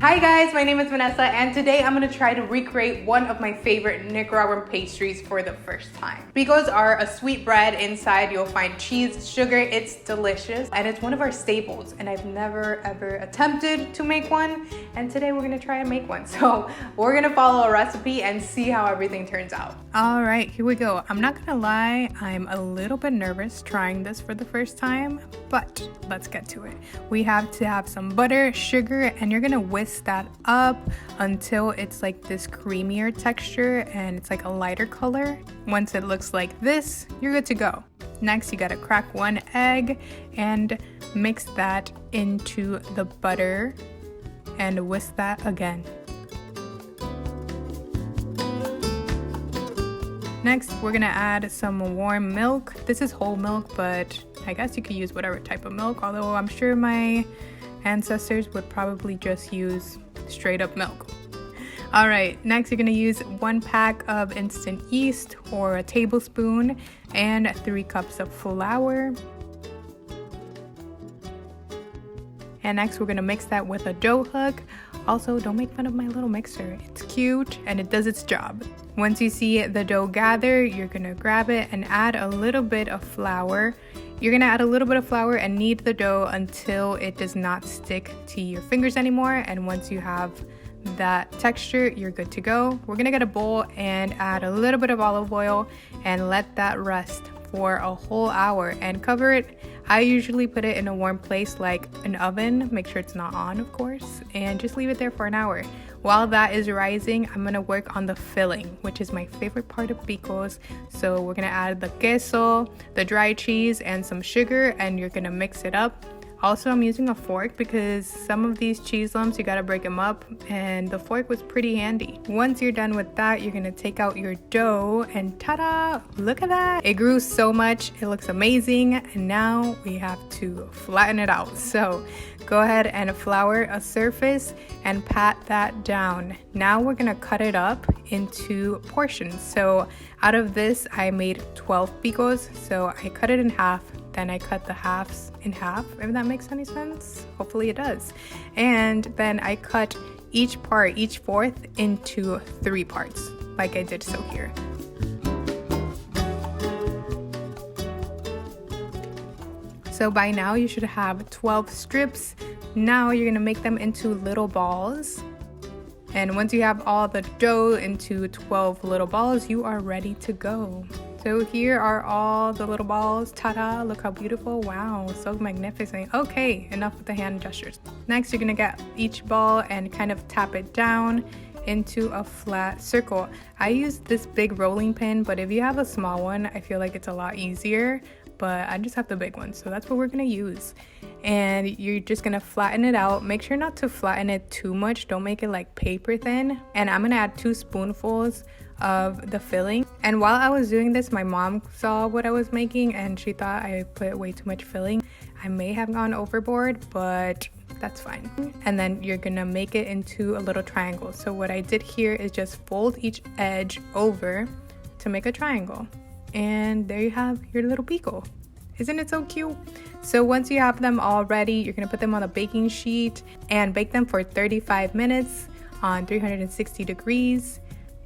Hi guys, my name is Vanessa and today I'm going to try to recreate one of my favorite Nicaraguan pastries for the first time. Picos are a sweet bread. Inside you'll find cheese, sugar. It's delicious and it's one of our staples, and I've never ever attempted to make one, and today we're going to try and make one. So we're going to follow a recipe and see how everything turns out. All right, here we go. I'm not going to lie, I'm a little bit nervous trying this for the first time, but let's get to it. We have to have some butter, sugar, and you're going to whisk that up until it's like this creamier texture and it's like a lighter color. Once it looks like this, you're good to go. Next, you gotta crack one egg and mix that into the butter and whisk that again. Next, we're gonna add some warm milk. This is whole milk, but I guess you could use whatever type of milk, although I'm sure my ancestors would probably just use straight up milk. All right, next you're gonna use 1 pack of instant yeast or a tablespoon and 3 cups of flour. And next we're gonna mix that with a dough hook. Also, don't make fun of my little mixer. It's cute and it does its job. Once you see the dough gather, you're gonna grab it and add a little bit of flour. You're gonna add a little bit of flour and knead the dough until it does not stick to your fingers anymore. And once you have that texture, you're good to go. We're gonna get a bowl and add a little bit of olive oil and let that rest for a whole hour and cover it. I usually put it in a warm place like an oven, make sure it's not on of course, and just leave it there for an hour. While that is rising, I'm gonna work on the filling, which is my favorite part of picos. So we're gonna add the queso, the dry cheese, and some sugar, and you're gonna mix it up. Also, I'm using a fork because some of these cheese lumps, you gotta break them up, and the fork was pretty handy. Once you're done with that, you're gonna take out your dough, and ta-da! Look at that! It grew so much, it looks amazing, and now we have to flatten it out. So go ahead and flour a surface and pat that down. Now we're gonna cut it up into portions. So out of this, I made 12 picos, so I cut it in half. Then I cut the halves in half, if that makes any sense. Hopefully it does. And then I cut each part, each fourth, into 3 parts, like I did so here. So by now you should have 12 strips. Now you're gonna make them into little balls. And once you have all the dough into 12 little balls, you are ready to go. So here are all the little balls. Ta-da, look how beautiful. Wow, so magnificent. Okay, enough with the hand gestures. Next, you're gonna get each ball and kind of tap it down into a flat circle. I use this big rolling pin, but if you have a small one, I feel like it's a lot easier, but I just have the big one, so that's what we're gonna use. And you're just gonna flatten it out. Make sure not to flatten it too much. Don't make it like paper thin. And I'm gonna add 2 spoonfuls of the filling. And while I was doing this, my mom saw what I was making and she thought I put way too much filling. I may have gone overboard, but that's fine. And then you're gonna make it into a little triangle. So what I did here is just fold each edge over to make a triangle. And there you have your little pico. Isn't it so cute? So once you have them all ready, you're gonna put them on a baking sheet and bake them for 35 minutes on 360 degrees.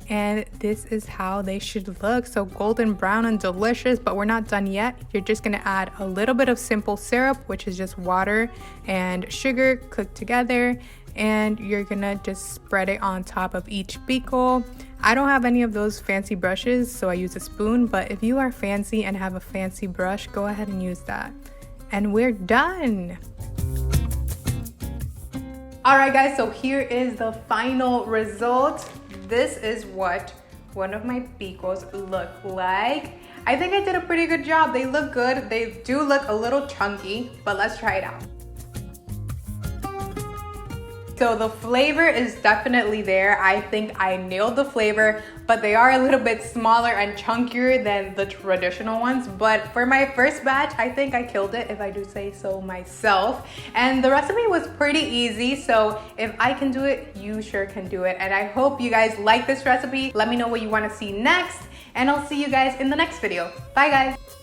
And this is how they should look. So golden brown and delicious, but we're not done yet. You're just gonna add a little bit of simple syrup, which is just water and sugar cooked together. And you're gonna just spread it on top of each pico. I don't have any of those fancy brushes, so I use a spoon, but if you are fancy and have a fancy brush, go ahead and use that. And we're done. All right guys, so here is the final result. This is what one of my picos look like. I think I did a pretty good job. They look good. They do look a little chunky, but let's try it out. So the flavor is definitely there. I think I nailed the flavor, but they are a little bit smaller and chunkier than the traditional ones. But for my first batch, I think I killed it, if I do say so myself. And the recipe was pretty easy, so if I can do it, you sure can do it. And I hope you guys like this recipe. Let me know what you want to see next, and I'll see you guys in the next video. Bye guys.